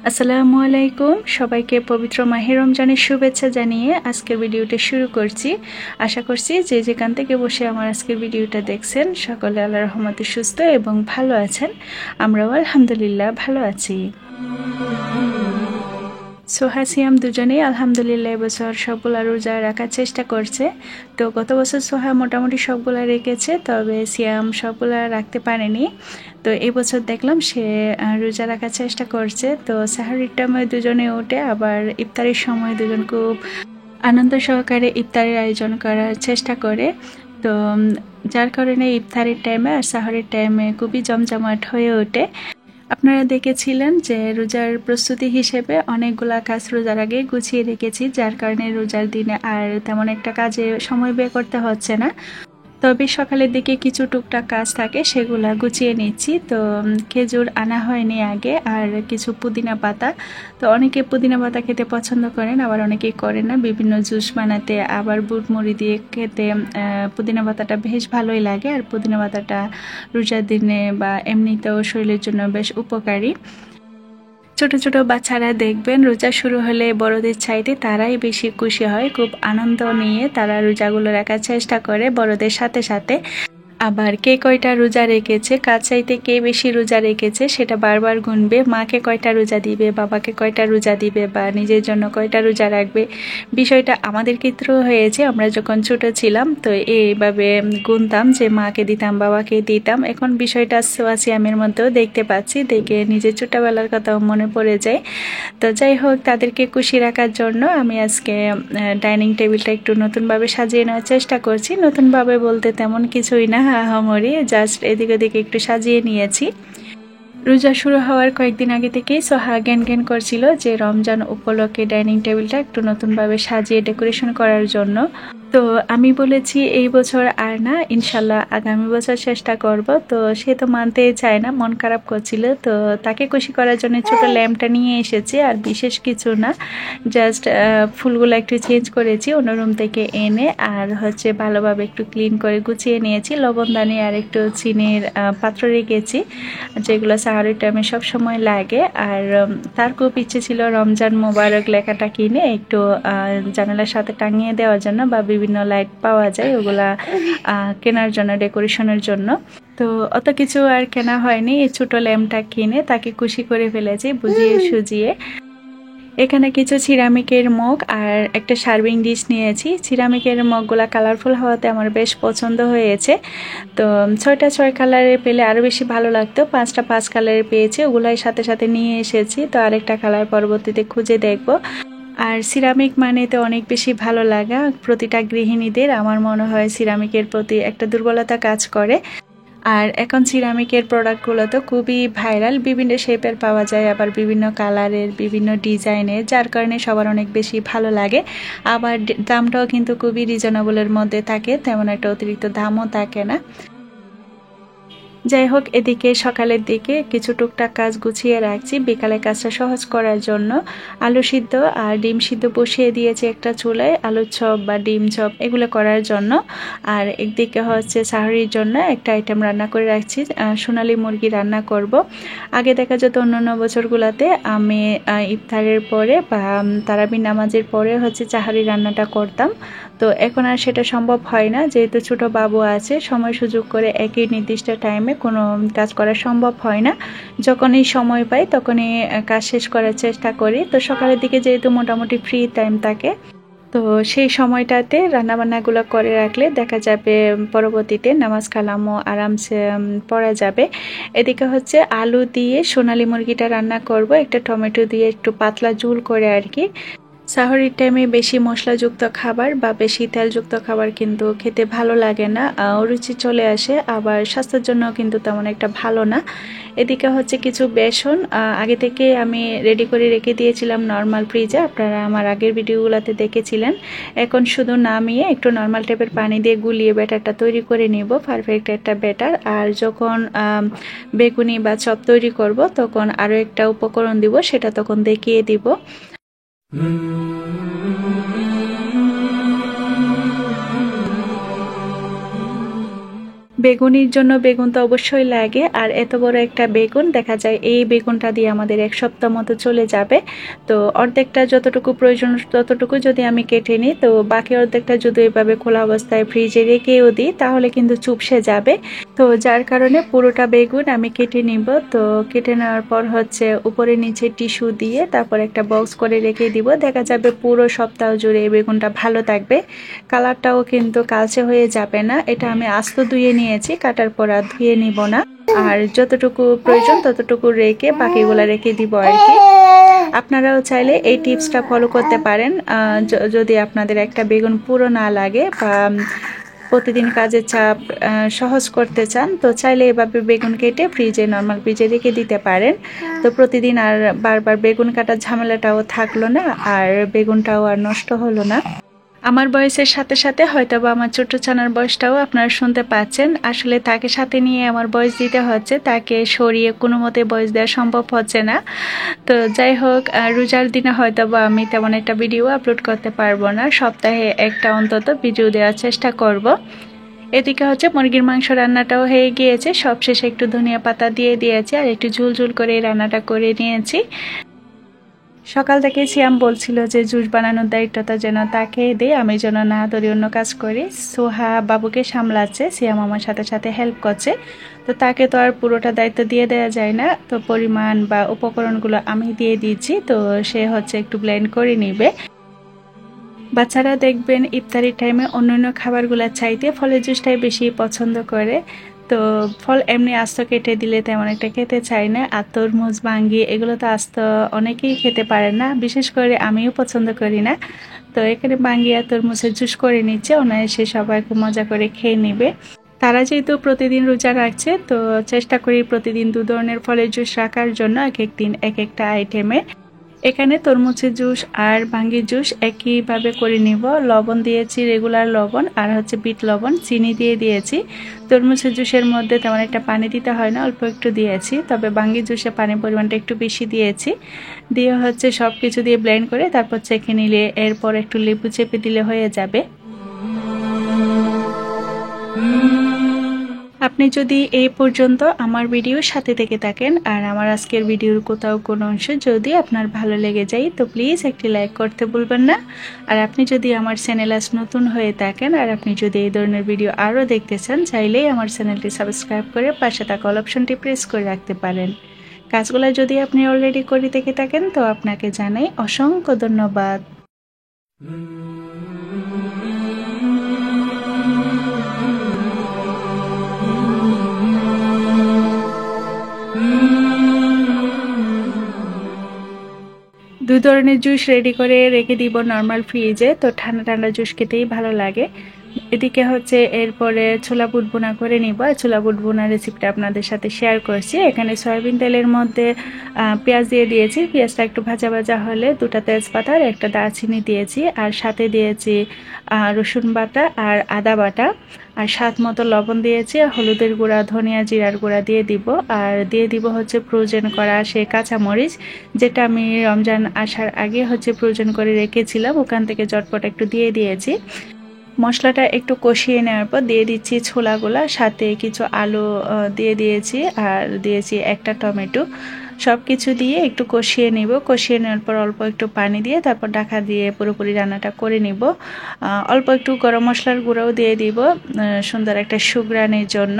আসসালামু আলাইকুম, সবাইকে পবিত্র মাহে রমজানের শুভেচ্ছা জানিয়ে আজকের ভিডিওটা শুরু করছি। আশা করছি যে যেখান থেকে বসে আমার আজকের ভিডিওটা দেখছেন সকলে আল্লাহর রহমতে সুস্থ এবং ভালো আছেন। আমরাও আলহামদুলিল্লাহ ভালো আছি। সোহা সিয়াম দুজনেই আলহামদুলিল্লাহ এবছর সবগুলা রোজা রাখার চেষ্টা করছে। তো গত বছর সোহা মোটামুটি সবগুলা রেখেছে, তবে সিয়াম সবগুলা রাখতে পারেনি। তো এবছর দেখলাম সে রোজা রাখার চেষ্টা করছে। তো সাহারির টাইমে দুজনে উঠে, আবার ইফতারের সময় দুজন খুব আনন্দ সহকারে ইফতারের আয়োজন করার চেষ্টা করে। তো যার কারণে ইফতারের টাইমে আর সাহারির টাইমে খুবই জমজমাট হয়ে ওঠে। আপনারা দেখেছিলেন যে রোজার প্রস্তুতি হিসেবে অনেকগুলা কাজ রোজার আগে গুছিয়ে রেখেছি, যার কারণে রোজার দিনে আর তেমন একটা কাজে সময় বের করতে হচ্ছে না। তবে সকালের দিকে কিছু টুকটাক কাজ থাকে, সেগুলা গুছিয়ে নিচ্ছি। তো খেজুর আনা হয়নি আগে, আর কিছু পুদিনা পাতা। তো অনেকে পুদিনা পাতা খেতে পছন্দ করেন, আবার অনেকেই করেন না। বিভিন্ন জুস বানাতে, আবার বুট মুড়ি দিয়ে খেতে পুদিনা পাতাটা বেশ ভালোই লাগে। আর পুদিনা পাতাটা রোজার দিনে বা এমনিতেও শরীরের জন্য বেশ উপকারী। ছোট ছোট বাচ্চারা দেখবেন রোজা শুরু হলে বড়দের চাইতে তারাই বেশি খুশি হয়, খুব আনন্দ নিয়ে তারা রোজাগুলো রাখার চেষ্টা করে বড়দের সাথে সাথে। আবার কে কয়টা রোজা রেখেছে, কার চাইতে কে বেশি রোজা রেখেছে সেটা বারবার গুনবে। মাকে কয়টা রোজা দিবে, বাবাকে কয়টা রোজা দিবে, বা নিজের জন্য কয়টা রোজা রাখবে। বিষয়টা আমাদের ক্ষেত্রেও হয়েছে। আমরা যখন ছোট ছিলাম তো এইভাবে গুনতাম যে মাকে দিতাম, বাবাকে দিতাম। এখন বিষয়টা সোয়া সিয়ামের মধ্যেও দেখতে পাচ্ছি, দেখে নিজের ছোটবেলার কথাও মনে পড়ে যায়। তো যাই হোক, তাদেরকে খুশি রাখার জন্য আমি আজকে ডাইনিং টেবিলটা একটু নতুনভাবে সাজিয়ে নেওয়ার চেষ্টা করছি। নতুনভাবে বলতে তেমন কিছুই না, হাহামরি জাস্ট এদিক ওদিকে একটু সাজিয়ে নিয়েছি। রোজা শুরু হওয়ার কয়েকদিন আগে থেকেই সোহা জ্ঞান করছিল যে রমজান উপলক্ষে ডাইনিং টেবিলটা একটু নতুনভাবে সাজিয়ে ডেকোরেশন করার জন্য। তো আমি বলেছি এই বছর আর না, ইনশাল্লাহ আগামী বছর চেষ্টা করব। তো সে তো মানতেই চায় না, মন খারাপ করছিল। তো তাকে খুশি করার জন্য ছোট ল্যাম্পটা নিয়ে এসেছি, আর বিশেষ কিছু না, জাস্ট ফুলগুলো একটু চেঞ্জ করেছি অন্য রুম থেকে এনে, আর হচ্ছে ভালোভাবে একটু ক্লিন করে গুছিয়ে নিয়েছি। লবণদানি আর একটু চিনির পাত্র রেখেছি, যেগুলো সাহারির টাইমে সব সময় লাগে। আর তার খুব ইচ্ছে ছিল রমজান মোবারক লেখাটা কিনে একটু জানালার সাথে টাঙিয়ে দেওয়ার জন্য, বা বিভিন্ন লাইট পাওয়া যায় ওগুলা কেনার জন্য, ডেকোরেশনের জন্য। তো অত কিছু আর কেনা হয়নি, এই ছোট ল্যাম্পটা কিনে তাকে খুশি করে ফেলেছি বুঝিয়ে সুজিয়ে। এখানে কিছু সিরামিকের মগ আর একটা সার্ভিং ডিশ নিয়েছি। সিরামিকের মগগুলা কালারফুল হওয়াতে আমার বেশ পছন্দ হয়েছে। তো 6টা 6 কালারের পেলে আরও বেশি ভালো লাগতো, 5টা 5 কালারের পেয়েছি, ওগুলাই সাথে সাথে নিয়ে এসেছি। তো আরেকটা কালার পরবর্তীতে খুঁজে দেখব। আর সিরামিক মানে তো অনেক বেশি ভালো লাগা প্রতিটা গৃহিণীদের, আমার মনে হয় সিরামিকের প্রতি একটা দুর্বলতা কাজ করে। আর এখন সিরামিকের প্রোডাক্টগুলো তো খুবই ভাইরাল, বিভিন্ন শেপের পাওয়া যায়, আবার বিভিন্ন কালারের, বিভিন্ন ডিজাইনের, যার কারণে সবার অনেক বেশি ভালো লাগে। আবার দামটাও কিন্তু খুবই রিজনেবলের মধ্যে থাকে, তেমন একটা অতিরিক্ত দামও থাকে না। যাই হোক, এদিকে সকালের দিকে কিছু টুকটাক কাজ গুছিয়ে রাখছি বিকালে কাজটা সহজ করার জন্য। আলু সিদ্ধ আর ডিম সিদ্ধ বসিয়ে দিয়েছি একটা চুলায়, আলুর চপ বা ডিম চপ এগুলো করার জন্য। আর একদিকে হচ্ছে সাহারির জন্য একটা আইটেম রান্না করে রাখছি, সোনালী মুরগি রান্না করব। আগে দেখা যেত অন্যান্য বছরগুলোতে আমি ইফতারের পরে বা তারাবি নামাজের পরে হচ্ছে সাহারি রান্নাটা করতাম। তো এখন আর সেটা সম্ভব হয় না, যেহেতু ছোট বাবু আছে, সময় সুযোগ করে একই নির্দিষ্ট টাইমে কোনো কাজ করা সম্ভব হয় না। যখনই সময় পাই তখনই কাজ শেষ করার চেষ্টা করি। তো সকালের দিকে যেহেতু মোটামুটি ফ্রি টাইম থাকে, তো সেই সময়টাতে রান্নাবান্নাগুলো করে রাখলে দেখা যাবে পরবর্তীতে নামাজ কালামও আরামসে পড়া যাবে। এদিকে হচ্ছে আলু দিয়ে সোনালী মুরগিটা রান্না করব, একটা টমেটো দিয়ে একটু পাতলা ঝোল করে আর কি। সাহরির টাইমে বেশি মশলাযুক্ত খাবার বা বেশি তেলযুক্ত খাবার কিন্তু খেতে ভালো লাগে না, অরুচি চলে আসে, আবার স্বাস্থ্যের জন্য কিন্তু তেমন একটা ভালো না। এদিকে হচ্ছে কিছু বেসন আগে থেকে আমি রেডি করে রেখে দিয়েছিলাম নর্মাল ফ্রিজে, আপনারা আমার আগের ভিডিওগুলোতে দেখেছিলেন। এখন শুধু নামিয়ে একটু নর্মাল টাইপের পানি দিয়ে গুলিয়ে ব্যাটারটা তৈরি করে নিব, পারফেক্ট একটা ব্যাটার। আর যখন বেগুনি বা চপ তৈরি করব তখন আরও একটা উপকরণ দিব, সেটা তখন দেখিয়ে দিব। বেগুনির জন্য বেগুন তো অবশ্যই লাগে, আর এত বড় একটা বেগুন দেখা যায় এই বেগুনটা দিয়ে আমাদের এক সপ্তাহ মতো চলে যাবে। তো অর্ধেকটা যতটুকু প্রয়োজন ততটুকু যদি আমি কেটে নিই, তো বাকি অর্ধেকটা যদি এভাবে খোলা অবস্থায় ফ্রিজে রেখেও দিই তাহলে কিন্তু চুপসে যাবে। তো যার কারণে পুরোটা বেগুন আমি কেটে নিব। তো কেটে নেওয়ার পর হচ্ছে উপরে নিচে টিস্যু দিয়ে তারপর একটা বক্স করে রেখে দিব, দেখা যাবে পুরো সপ্তাহ জুড়ে এই বেগুনটা ভালো থাকবে, কালারটাও কিন্তু কালচে হয়ে যাবে না। এটা আমি আস্ত ধুয়ে নিয়েছি, কাটার পর আর ধুয়ে নিব না, আর যতটুকু প্রয়োজন ততটুকু রেখে বাকিগুলা রেখে দিব আর কি। আপনারাও চাইলে এই টিপসটা ফলো করতে পারেন যদি আপনাদের একটা বেগুন পুরো না লাগে বা প্রতিদিন কাজের চাপ সহজ করতে চান, তো চাইলে এভাবে বেগুন কেটে নর্মাল ফ্রিজে রেখে দিতে পারেন। তো প্রতিদিন আর বারবার বেগুন কাটার ঝামেলাটাও থাকলো না, আর বেগুনটাও আর নষ্ট হলো না। আমার বয়সের সাথে সাথে হয়তো বা আমার ছোট ছানার বয়সটাও আপনারা শুনতে পাচ্ছেন। আসলে তাকে সাথে নিয়ে আমার বয়স দিতে হচ্ছে, তাকে সরিয়ে কোনো মতে বয়স দেওয়া সম্ভব হচ্ছে না। তো যাই হোক, রোজার দিনে হয়তো বা আমি তেমন একটা ভিডিও আপলোড করতে পারবো না, সপ্তাহে একটা অন্তত ভিডিও দেওয়ার চেষ্টা করব। এদিকে হচ্ছে মুরগির মাংস রান্নাটাও হয়ে গিয়েছে, সবশেষে একটু ধনিয়া পাতা দিয়ে দিয়েছি আর একটু ঝুলঝুল করে রান্নাটা করে নিয়েছি। সকাল থেকে সিয়াম বলছিল যে জুস বানানোর দায়িত্বটা যেন তাকে দেই, আমি যেন না ধরে অন্য কাজ করি। সোহা বাবুকে সামলাচ্ছে, সিয়াম আমার সাথে সাথে হেল্প করছে। তো তাকে তো আর পুরোটা দায়িত্ব দিয়ে দেওয়া যায় না, তো পরিমাণ বা উপকরণগুলো আমি দিয়ে দিয়েছি, তো সে হচ্ছে একটু ব্লেন্ড করে নিবে। বাচ্চারা দেখবেন ইফতারির টাইমে অন্যান্য খাবারগুলো চাইতে ফলের জুসটাই বেশি পছন্দ করে। তো ফল এমনি আস্ত কেটে দিলে তেমন একটা খেতে চায় না, আর তরমুজ ভাঙ্গি এগুলো তো আস্ত অনেকেই খেতে পারে না, বিশেষ করে আমিও পছন্দ করি না। তো এখানে ভাঙ্গি আর তরমুজের জুস করে নিচ্ছে, অনায়াসে সবাই খুব মজা করে খেয়ে নেবে। তারা যেহেতু প্রতিদিন রোজা রাখছে, তো চেষ্টা করি প্রতিদিন 2 ধরনের ফলের জুস রাখার জন্য, এক এক দিন এক একটা আইটেমে। এখানে তরমুজের জুস আর ভাঙ্গির জুস একইভাবে করে নিব। লবণ দিয়েছি, রেগুলার লবণ, আর হচ্ছে বিট লবণ, চিনি দিয়ে দিয়েছি। তরমুজের জুসের মধ্যে তেমন একটা পানি দিতে হয় না, অল্প একটু দিয়েছি, তবে ভাঙ্গির জুসে পানির পরিমাণটা একটু বেশি দিয়েছি। দিয়ে হচ্ছে সব কিছু দিয়ে ব্লেন্ড করে তারপর চেখে নিলে, এরপর একটু লেবু চেপে দিলে হয়ে যাবে। আপনি যদি এই পর্যন্ত আমার ভিডিওর সাথে থেকে থাকেন আর আমার আজকের ভিডিওর কোথাও কোনো অংশ যদি আপনার ভালো লেগে যায়, তো প্লিজ একটি লাইক করতে ভুলবেন না। আর আপনি যদি আমার চ্যানেল আজ নতুন হয়ে থাকেন আর আপনি যদি এই ধরনের ভিডিও আরও দেখতে চান, চাইলেই আমার চ্যানেলটি সাবস্ক্রাইব করে পাশে থাকা অল অপশনটি প্রেস করে রাখতে পারেন। কাজগুলো যদি আপনি অলরেডি করে দেখে থাকেন, তো আপনাকে জানাই অসংখ্য ধন্যবাদ। দুই ধরনের জুস রেডি করে রেখে দিব নর্মাল ফ্রিজে, তো ঠান্ডা ঠান্ডা জুস খেতেই ভালো লাগে। এদিকে হচ্ছে এরপরে ছোলা বুট বোনা করে নিব। ছোলা বুট বোনা রেসিপিটা আপনাদের সাথে শেয়ার করছি। এখানে সয়াবিন তেলের মধ্যে পেঁয়াজ দিয়ে দিয়েছি, পেঁয়াজটা একটু ভাজা ভাজা হলে 2টা তেজপাতা আর একটা দারচিনি দিয়েছি, আর সাথে দিয়েছি রসুন বাটা আর আদা বাটা, আর স্বাদ মতো লবণ দিয়েছি, হলুদের গুঁড়া, ধনিয়া জিরার গুঁড়া দিয়ে দিব, আর দিয়ে দিব হচ্ছে ফ্রোজেন করা সে কাঁচামরিচ, যেটা আমি রমজান আসার আগে হচ্ছে ফ্রোজেন করে রেখেছিলাম, ওখান থেকে চটপট একটু দিয়ে দিয়েছি। মশলাটা একটু কষিয়ে নেওয়ার পর দিয়ে দিচ্ছি ছোলাগুলা, সাথে কিছু আলু দিয়ে দিয়েছি, আর দিয়েছি একটা টমেটো। সব কিছু দিয়ে একটু কষিয়ে নিব। কষিয়ে নেওয়ার পর অল্প একটু পানি দিয়ে তারপর ঢাকা দিয়ে পুরোপুরি রান্নাটা করে নিব। অল্প একটু গরম মশলার গুঁড়াও দিয়ে দিব সুন্দর একটা সুঘ্রাণের জন্য।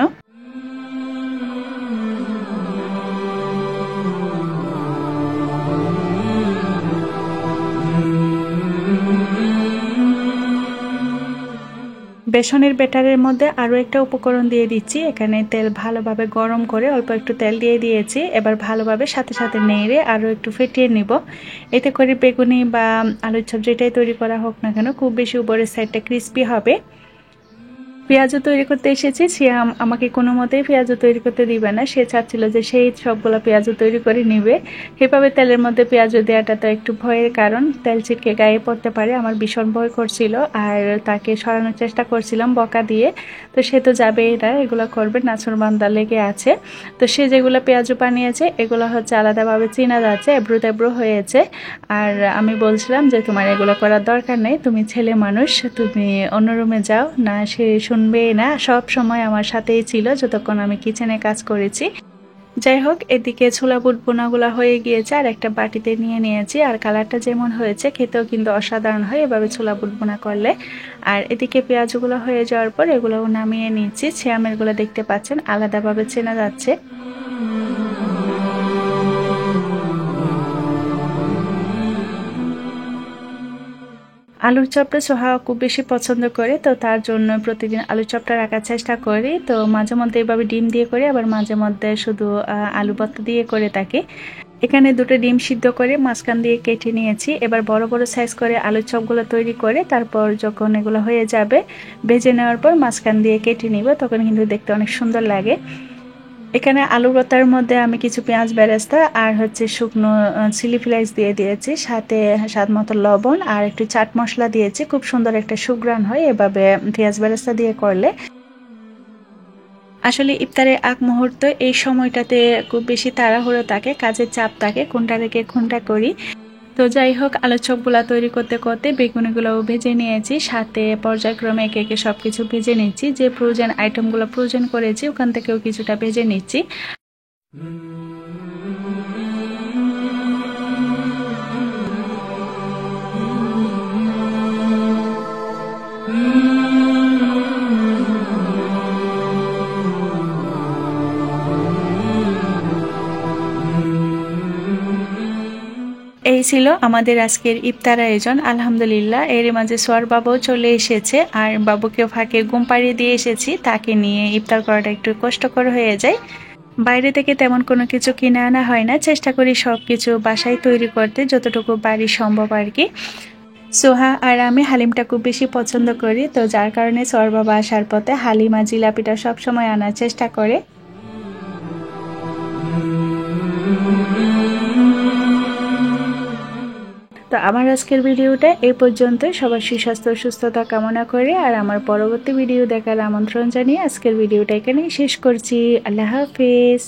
বেসনের ব্যাটারের মধ্যে আরও একটা উপকরণ দিয়ে দিচ্ছি। এখানে তেল ভালোভাবে গরম করে অল্প একটু তেল দিয়ে দিয়েছি। এবার ভালোভাবে সাথে সাথে নেড়ে আরও একটু ফেটিয়ে নিব। এতে করে বেগুনি বা আলুর চপ যেটাই তৈরি করা হোক না কেন খুব বেশি উপরের সাইডটা ক্রিস্পি হবে। পেঁয়াজও তৈরি করতে এসেছি, সিয়াম আমাকে কোনো মতেই পেঁয়াজও তৈরি করতে দিবে না। সে চাচ্ছিল যে সেই সবগুলো পেঁয়াজও তৈরি করে নিবে। এভাবে তেলের মধ্যে পেঁয়াজও দেওয়াটা তো একটু ভয়ের কারণ, তেল ছিটকে গায়ে পড়তে পারে। আমার ভীষণ ভয় করছিল আর তাকে সরানোর চেষ্টা করছিলাম বকা দিয়ে। তো সে তো যাবেই না, এগুলো করবে, নাছরবান্দা লেগে আছে। তো সে যেগুলো পেঁয়াজও বানিয়েছে এগুলো হচ্ছে আলাদাভাবে চেনা যাচ্ছে, এবড়ো তেবড়ো হয়েছে। আর আমি বলছিলাম যে তোমার এগুলো করার দরকার নেই, তুমি ছেলে মানুষ, তুমি অন্য রুমে যাও। না, সে শুনবেই না, সব সময় আমার সাথেই ছিল যতক্ষণ আমি কিচেনে কাজ করেছি। যাই হোক, এদিকে ছোলা বুট বোনাগুলো হয়ে গিয়েছে আর একটা বাটিতে নিয়ে নিয়েছি। আর কালারটা যেমন হয়েছে খেতেও কিন্তু অসাধারণ হয় এভাবে ছোলা বুট বোনা করলে। আর এদিকে পেঁয়াজগুলো হয়ে যাওয়ার পর এগুলো নামিয়ে নিচ্ছি। ছিয়ামেরগুলো দেখতে পাচ্ছেন আলাদাভাবে চেনা যাচ্ছে। আলুর চপটা সোহা খুব বেশি পছন্দ করে, তো তার জন্য প্রতিদিন আলুর চপটা রাখার চেষ্টা করি। তো মাঝে মধ্যে এইভাবে ডিম দিয়ে করি, আবার মাঝে মধ্যে শুধু আলু ভর্তা দিয়ে করে থাকি। এখানে দুটো ডিম সিদ্ধ করে মাঝখান দিয়ে কেটে নিয়েছি। এবার বড় বড় সাইজ করে আলুর চপগুলো তৈরি করে তারপর যখন এগুলো হয়ে যাবে ভেজে নেওয়ার পর মাঝখান দিয়ে কেটে নিব, তখন কিন্তু দেখতে অনেক সুন্দর লাগে। এখানে আলু ভর্তার মধ্যে আমি কিছু পেঁয়াজ বেরেস্তা আর হচ্ছে শুকনো চিলি ফ্লেক্স দিয়ে দিয়েছি, সাথে স্বাদ মতো লবণ আর একটু চাট মশলা দিয়েছি। খুব সুন্দর একটা সুঘ্রাণ হয় এভাবে পেঁয়াজ বেরেস্তা দিয়ে করলে। আসলে ইফতারের আগ মুহূর্ত এই সময়টাতে খুব বেশি তাড়াহুড়ো থাকে, কাজের চাপ থাকে, কোনটা রেখে কোনটা করি। তো যাই হোক, আলুর চপগুলা তৈরি করতে করতে বেগুনিগুলোও ভেজে নিয়েছি, সাথে পর্যায়ক্রমে একে একে সবকিছু ভেজে নিচ্ছি। যে ফ্রোজেন আইটেমগুলো ফ্রোজেন করেছি ওখান থেকেও কিছুটা ভেজে নিচ্ছি। এই ছিল আমাদের আজকের ইফতার আয়োজন। আলহামদুলিল্লাহ, এর মাঝে সোয়ার বাবাও চলে এসেছে আর বাবুকে ফাঁকে ঘুম পাড়িয়ে দিয়ে এসেছি। তাকে নিয়ে ইফতার করাটা একটু কষ্টকর হয়ে যায়। বাইরে থেকে তেমন কোনো কিছু কিনে আনা হয় না, চেষ্টা করি সব কিছু বাসায় তৈরি করতে যতটুকু বাড়ি সম্ভব আর কি। সোহা আর আমি হালিমটা খুব বেশি পছন্দ করি, তো যার কারণে সোয়ার বাবা আসার পথে হালিমা জিলাপিটা সবসময় আনার চেষ্টা করে। তো আমার আজকের ভিডিওটা এই পর্যন্ত। সবার সুস্বাস্থ্য সুস্থতা কামনা করে আর আমার পরবর্তী ভিডিও দেখার আমন্ত্রণ জানিয়ে আজকের ভিডিওটা এখানেই শেষ করছি। আল্লাহ হাফেজ।